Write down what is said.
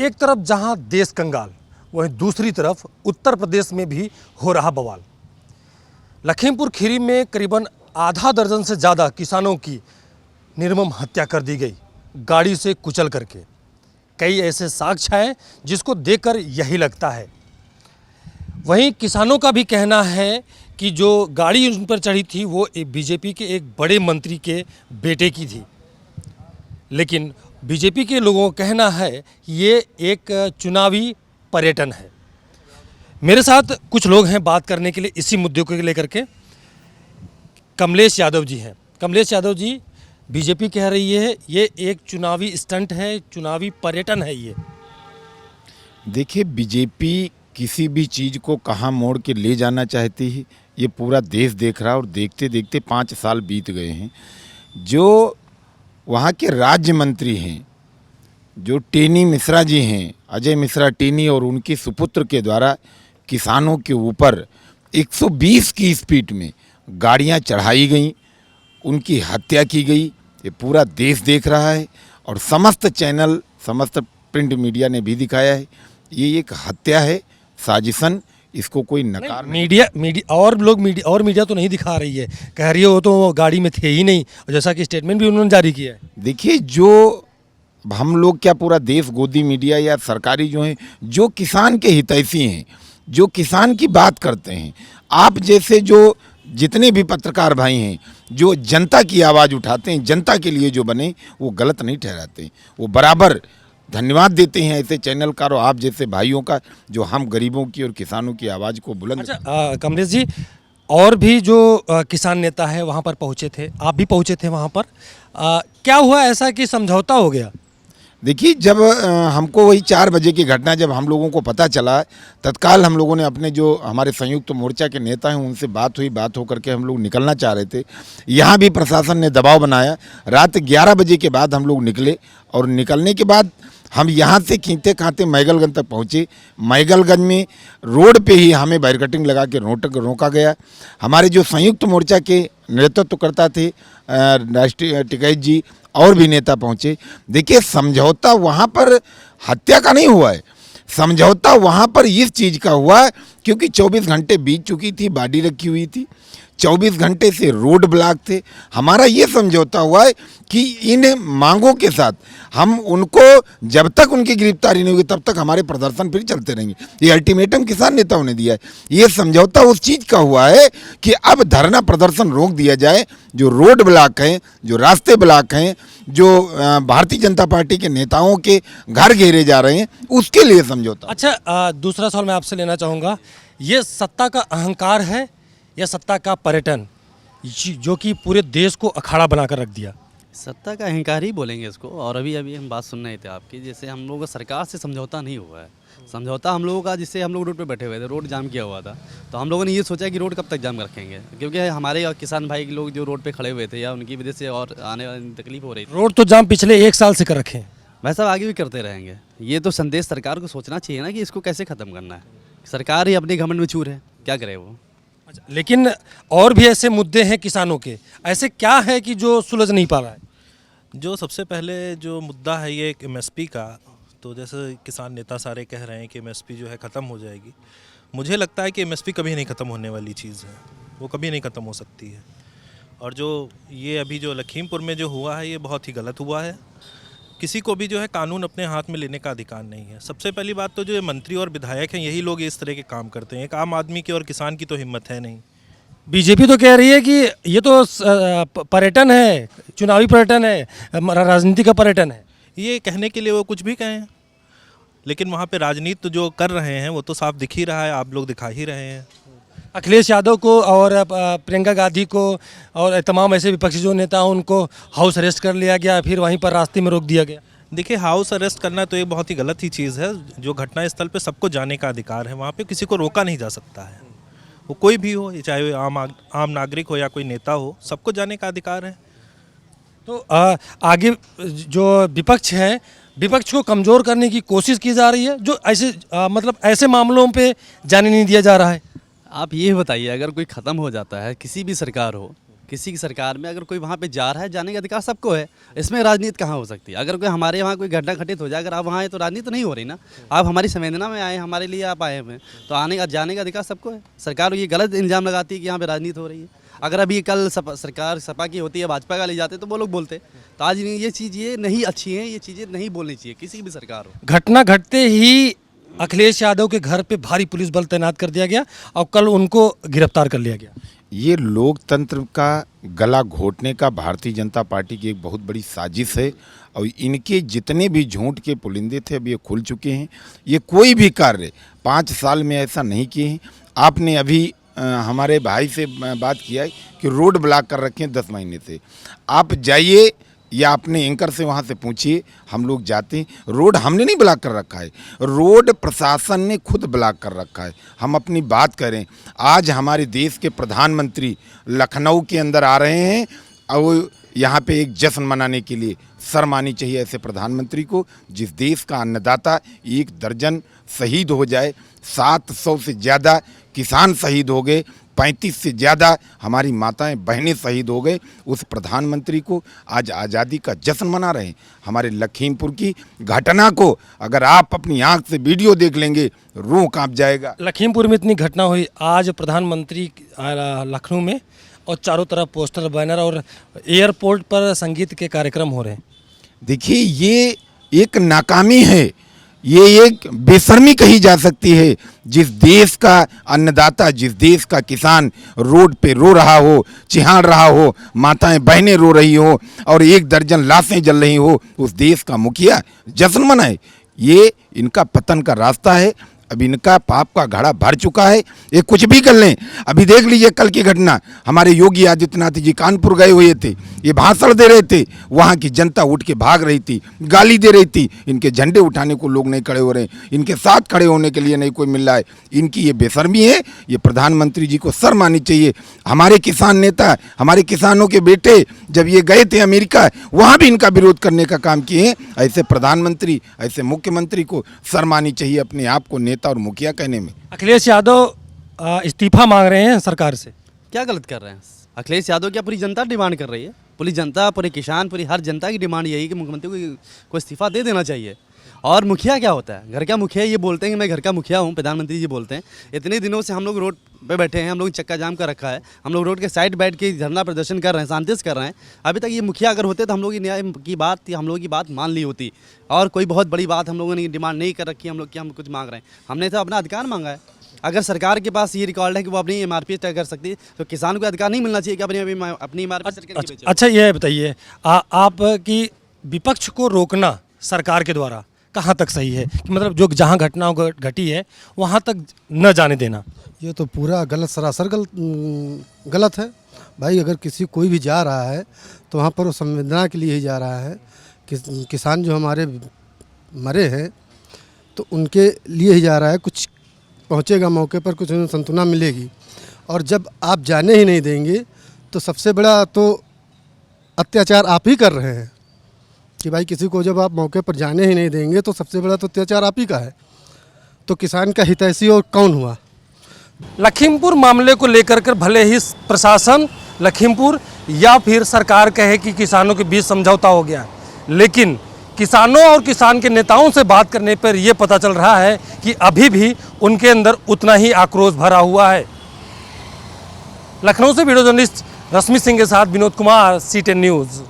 एक तरफ जहां देश कंगाल, वहीं दूसरी तरफ उत्तर प्रदेश में भी हो रहा बवाल। लखीमपुर खीरी में करीबन आधा दर्जन से ज़्यादा किसानों की निर्मम हत्या कर दी गई, गाड़ी से कुचल करके। कई ऐसे साक्ष्य हैं जिसको देखकर यही लगता है। वहीं किसानों का भी कहना है कि जो गाड़ी उन पर चढ़ी थी वो बीजेपी के एक बड़े मंत्री के बेटे की थी, लेकिन बीजेपी के लोगों का कहना है कि ये एक चुनावी पर्यटन है। मेरे साथ कुछ लोग हैं बात करने के लिए इसी मुद्दे को लेकर के। कमलेश यादव जी हैं। कमलेश यादव जी, बीजेपी कह रही है ये एक चुनावी स्टंट है, चुनावी पर्यटन है ये। देखिए, बीजेपी किसी भी चीज़ को कहाँ मोड़ के ले जाना चाहती है ये पूरा देश देख रहा है, और देखते देखते 5 साल बीत गए हैं। जो वहाँ के राज्य मंत्री हैं, जो टेनी मिश्रा जी हैं, अजय मिश्रा टेनी, और उनके सुपुत्र के द्वारा किसानों के ऊपर 120 की स्पीड में गाड़ियाँ चढ़ाई गईं, उनकी हत्या की गई। ये पूरा देश देख रहा है और समस्त चैनल, समस्त प्रिंट मीडिया ने भी दिखाया है। ये एक हत्या है, साजिशन, इसको कोई नकार नहीं। मीडिया और लोग मीडिया तो नहीं दिखा रही है, कह रही है वो तो गाड़ी में थे ही नहीं, और जैसा कि स्टेटमेंट भी उन्होंने जारी किया है। देखिए, जो हम लोग क्या पूरा देश गोदी मीडिया या सरकारी जो हैं, जो किसान के हितैषी हैं, जो किसान की बात करते हैं, आप जैसे जो जितने भी पत्रकार भाई हैं, जो जनता की आवाज़ उठाते हैं, जनता के लिए जो बने, वो गलत नहीं ठहराते। वो बराबर धन्यवाद देते हैं ऐसे चैनलकारों, आप जैसे भाइयों का, जो हम गरीबों की और किसानों की आवाज़ को बुलंद। अच्छा कमलेश जी, और भी जो किसान नेता है वहाँ पर पहुँचे थे, आप भी पहुँचे थे वहाँ पर, क्या हुआ ऐसा कि समझौता हो गया? देखिए, जब हमको वही 4 बजे की घटना जब हम लोगों को पता चला, तत्काल हम लोगों ने अपने जो हमारे संयुक्त मोर्चा के नेता हैं उनसे बात हुई। बात होकर के हम लोग निकलना चाह रहे थे। यहाँ भी प्रशासन ने दबाव बनाया। रात 11 बजे के बाद हम लोग निकले, और निकलने के बाद हम यहाँ से खींचते खाते मैगलगंज तक पहुँचे। मैगलगंज में रोड पे ही हमें बैरिकेडिंग लगा के रोका गया। हमारे जो संयुक्त मोर्चा के नेतृत्वकर्ता थे राष्ट्रीय टिकैत जी और भी नेता पहुँचे। देखिए, समझौता वहाँ पर हत्या का नहीं हुआ है, समझौता वहाँ पर इस चीज़ का हुआ है क्योंकि 24 घंटे बीत चुकी थी, बाडी रखी हुई थी, 24 घंटे से रोड ब्लॉक थे। हमारा ये समझौता हुआ है कि इन मांगों के साथ हम उनको, जब तक उनकी गिरफ्तारी नहीं होगी तब तक हमारे प्रदर्शन फिर चलते रहेंगे। ये अल्टीमेटम किसान नेताओं ने दिया है। ये समझौता उस चीज़ का हुआ है कि अब धरना प्रदर्शन रोक दिया जाए। जो रोड ब्लॉक हैं, जो रास्ते ब्लॉक हैं, जो भारतीय जनता पार्टी के नेताओं के घर घेरे जा रहे हैं, उसके लिए समझौता। अच्छा, दूसरा सवाल मैं आपसे लेना चाहूँगा, ये सत्ता का अहंकार है या सत्ता का पर्यटन, जो कि पूरे देश को अखाड़ा बनाकर रख दिया? सत्ता का अहंकार ही बोलेंगे इसको। और अभी हम बात सुन रहे थे आपकी, जैसे हम लोगों का सरकार से समझौता नहीं हुआ है। समझौता हम लोगों का, जिससे हम लोग रोड पे बैठे हुए थे, रोड जाम किया हुआ था, तो हम लोगों ने ये सोचा कि रोड कब तक जाम रखेंगे, क्योंकि हमारे किसान भाई के लोग जो रोड पे खड़े हुए थे, या उनकी वजह से और आने वाली तकलीफ हो रही थी। रोड तो जाम पिछले 1 साल से कर रखे हैं, भाई साहब आगे भी करते रहेंगे। ये तो संदेश सरकार को सोचना चाहिए ना कि इसको कैसे ख़त्म करना है। सरकार ही अपने घमंड में चूर है, क्या करे वो। अच्छा, लेकिन और भी ऐसे मुद्दे हैं किसानों के, ऐसे क्या है कि जो सुलझ नहीं पा रहा है? जो सबसे पहले जो मुद्दा है ये एमएसपी का, तो जैसे किसान नेता सारे कह रहे हैं कि एमएसपी जो है ख़त्म हो जाएगी। मुझे लगता है कि एमएसपी कभी नहीं ख़त्म होने वाली चीज़ है, वो कभी नहीं ख़त्म हो सकती है। और जो ये अभी जो लखीमपुर में जो हुआ है, ये बहुत ही गलत हुआ है। किसी को भी जो है कानून अपने हाथ में लेने का अधिकार नहीं है। सबसे पहली बात तो जो ये मंत्री और विधायक हैं, यही लोग इस तरह के काम करते हैं। एक आम आदमी की और किसान की तो हिम्मत है नहीं। बीजेपी तो कह रही है कि ये तो पर्यटन है, चुनावी पर्यटन है, राजनीति का पर्यटन है। ये कहने के लिए वो कुछ भी कहें, लेकिन वहाँ पे राजनीति जो कर रहे हैं वो तो साफ दिख ही रहा है, आप लोग दिखा ही रहे हैं। अखिलेश यादव को और प्रियंका गांधी को और तमाम ऐसे विपक्षी जो नेता हैं उनको हाउस अरेस्ट कर लिया गया, फिर वहीं पर रास्ते में रोक दिया गया। देखिए, हाउस अरेस्ट करना तो एक बहुत ही गलत ही चीज़ है। जो घटना स्थल पे सबको जाने का अधिकार है, वहाँ पे किसी को रोका नहीं जा सकता है। वो कोई भी हो, चाहे आम नागरिक हो या कोई नेता हो, सबको जाने का अधिकार है। तो आगे जो विपक्ष है, विपक्ष को कमज़ोर करने की कोशिश की जा रही है, जो ऐसे मतलब ऐसे मामलों पे जाने नहीं दिया जा रहा है। आप ये बताइए, अगर कोई ख़त्म हो जाता है, किसी भी सरकार हो, किसी की सरकार में अगर कोई वहाँ पे जा रहा है, जाने का अधिकार सबको है, इसमें राजनीति कहाँ हो सकती है। अगर कोई हमारे वहाँ कोई घटना घटित हो जाए, अगर आप वहाँ आए तो राजनीति तो नहीं हो रही ना। आप हमारी संवेदना में आए, हमारे लिए आप आए हुए हैं, तो आने का जाने का अधिकार सबको है। सरकार ये गलत इल्ज़ाम लगाती है कि यहाँ पे राजनीति हो रही है। अगर अभी कल सरकार सपा की होती है, भाजपा का ले जाते तो वो लोग बोलते। तो आज ये चीज़ ये नहीं अच्छी है, ये चीज़ें नहीं बोलनी चाहिए किसी भी सरकार हो। घटना घटते ही अखिलेश यादव के घर पे भारी पुलिस बल तैनात कर दिया गया और कल उनको गिरफ्तार कर लिया गया। ये लोकतंत्र का गला घोटने का भारतीय जनता पार्टी की एक बहुत बड़ी साजिश है और इनके जितने भी झूठ के पुलिंदे थे अब ये खुल चुके हैं। ये कोई भी कार्य 5 साल में ऐसा नहीं किए हैं। आपने अभी हमारे भाई से बात किया है कि रोड ब्लॉक कर रखे हैं 10 महीने से। आप जाइए या अपने एंकर से वहाँ से पूछिए, हम लोग जाते हैं। रोड हमने नहीं ब्लॉक कर रखा है, रोड प्रशासन ने खुद ब्लॉक कर रखा है। हम अपनी बात करें, आज हमारे देश के प्रधानमंत्री लखनऊ के अंदर आ रहे हैं और यहाँ पे एक जश्न मनाने के लिए। शर्म आनी चाहिए ऐसे प्रधानमंत्री को। जिस देश का अन्नदाता 1 दर्जन शहीद हो जाए, 700 से ज़्यादा किसान शहीद हो गए, 35 से ज़्यादा हमारी माताएं बहनें शहीद हो गए, उस प्रधानमंत्री को आज आज़ादी का जश्न मना रहे हैं। हमारे लखीमपुर की घटना को अगर आप अपनी आंख से वीडियो देख लेंगे, रूह कांप जाएगा। लखीमपुर में इतनी घटना हुई, आज प्रधानमंत्री लखनऊ में और चारों तरफ पोस्टर बैनर और एयरपोर्ट पर संगीत के कार्यक्रम हो रहे हैं। देखिए, ये एक नाकामी है, ये एक बेशर्मी कही जा सकती है। जिस देश का अन्नदाता, जिस देश का किसान रोड पे रो रहा हो, चिहाड़ रहा हो, माताएं बहनें रो रही हो और 1 दर्जन लाशें जल रही हो, उस देश का मुखिया जश्न मनाए, ये इनका पतन का रास्ता है। अब इनका पाप का घड़ा भर चुका है, ये कुछ भी कर लें। अभी देख लीजिए कल की घटना, हमारे योगी आदित्यनाथ जी कानपुर गए हुए थे, ये भाषण दे रहे थे, वहाँ की जनता उठ के भाग रही थी, गाली दे रही थी। इनके झंडे उठाने को लोग नहीं खड़े हो रहे, इनके साथ खड़े होने के लिए नहीं कोई मिल रहा है। इनकी ये बेशर्मी है, ये प्रधानमंत्री जी को शर्म आनी चाहिए। हमारे किसान नेता, हमारे किसानों के बेटे जब ये गए थे अमेरिका, वहाँ भी इनका विरोध करने का काम किए हैं। ऐसे प्रधानमंत्री, ऐसे मुख्यमंत्री को शर्म आनी चाहिए अपने आप को नेता और मुखिया कहने में। अखिलेश यादव इस्तीफा मांग रहे हैं सरकार से। क्या गलत कर रहे हैं? अखिलेश यादव क्या पूरी जनता डिमांड कर रही है? पूरी जनता, पूरे किसान, पूरी हर जनता की डिमांड यही कि मुख्यमंत्री को इस्तीफा दे देना चाहिए। और मुखिया क्या होता है? घर का मुखिया ये बोलते हैं कि मैं घर का मुखिया हूँ, प्रधानमंत्री जी बोलते हैं। इतने दिनों से हम लोग रोड पे बैठे हैं, हम लोग चक्का जाम कर रखा है, हम लोग रोड के साइड बैठ के धरना प्रदर्शन कर रहे हैं, शांति से कर रहे हैं। अभी तक ये मुखिया अगर होते तो हम लोग की न्याय की बात थी, हम लोगों की बात मान ली होती और कोई बहुत बड़ी बात हम लोगों ने डिमांड नहीं कर रखी। हम लोग क्या हम कुछ मांग रहे हैं? हमने तो अपना अधिकार मांगा है। अगर सरकार के पास ये रिकॉर्ड है कि वो अपनी MRP तय कर सकती है, तो किसान को अधिकार नहीं मिलना चाहिए कि अपनी MRP तय करके बेचे। अच्छा, ये बताइए आपकी विपक्ष को रोकना सरकार के द्वारा कहाँ तक सही है कि मतलब जो जहाँ घटना घटी है वहाँ तक न जाने देना? ये तो पूरा गलत, सरासर गलत है भाई। अगर कोई भी जा रहा है तो वहाँ पर वो संवेदना के लिए ही जा रहा है। किसान जो हमारे मरे हैं तो उनके लिए ही जा रहा है। कुछ पहुँचेगा मौके पर, कुछ उन्हें सांत्वना मिलेगी। और जब आप जाने ही नहीं देंगे तो सबसे बड़ा तो अत्याचार आप ही कर रहे हैं कि भाई किसी को जब आप मौके पर जाने ही नहीं देंगे तो सबसे बड़ा तो अत्याचार आप ही का है। तो किसान का हितैषी और कौन हुआ? लखीमपुर मामले को लेकर कर भले ही प्रशासन लखीमपुर या फिर सरकार कहे कि किसानों के बीच समझौता हो गया, लेकिन किसानों और किसान के नेताओं से बात करने पर यह पता चल रहा है कि अभी भी उनके अंदर उतना ही आक्रोश भरा हुआ है। लखनऊ से वीडियो जर्नलिस्ट रश्मि सिंह के साथ विनोद कुमार, C10 न्यूज़।